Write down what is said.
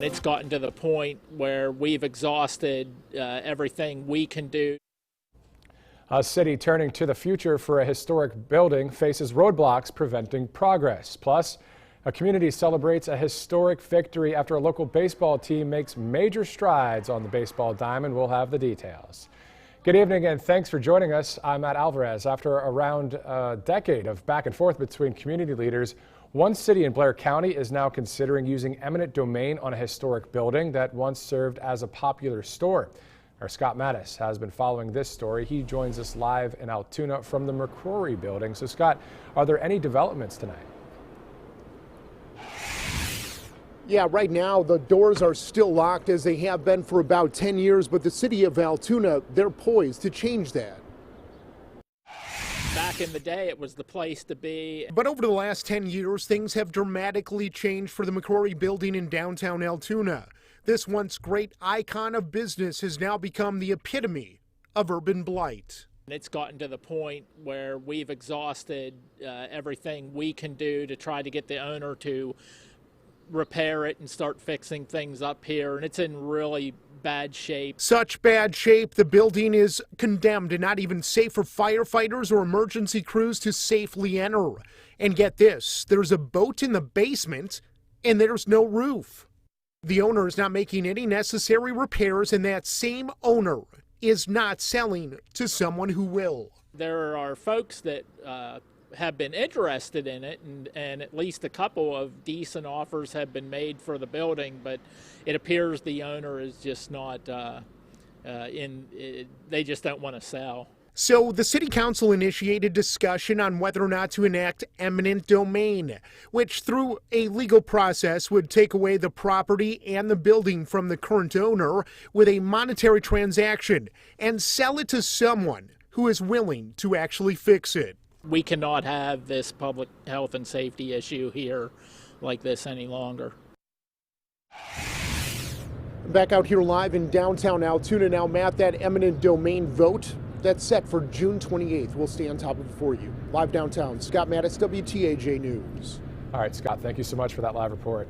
It's gotten to the point where we've exhausted everything we can do. A city turning to the future for a historic building faces roadblocks preventing progress. Plus, a community celebrates a historic victory after a local baseball team makes major strides on the baseball diamond. We'll have the details. Good evening and thanks for joining us. I'm ALVAREZ. After around a decade of back and forth between community leaders, one city in Blair County is now considering using eminent domain on a historic building that once served as a popular store. Our Scott Mattis has been following this story. He joins us live in Altoona from the McCrory's building. So Scott, are there any developments tonight? Yeah, right now the doors are still locked as they have been for about 10 years, but the city of Altoona, they're poised to change that. Back in the day, it was the place to be. But over the last 10 years, things have dramatically changed for the McCrory's building in downtown Altoona. This once great icon of business has now become the epitome of urban blight. It's gotten to the point where we've exhausted everything we can do to try to get the owner to repair it and start fixing things up here, and it's in really bad shape. Such bad shape, the building is condemned and not even safe for firefighters or emergency crews to safely enter. And get this, there's a boat in the basement and there's no roof. The owner is not making any necessary repairs, and that same owner is not selling to someone who will. There are folks that have been interested in it, and at least a couple of decent offers have been made for the building, but it appears the owner is just not they just don't want to sell. So the city council initiated discussion on whether or not to enact eminent domain, which through a legal process would take away the property and the building from the current owner with a monetary transaction and sell it to someone who is willing to actually fix it. We cannot have this public health and safety issue here like this any longer. Back out here live in downtown Altoona now, Matt, that eminent domain vote that's set for June 28th. We'll stay on top of it for you. Live downtown, Scott Mattis, WTAJ News. All right, Scott, thank you so much for that live report.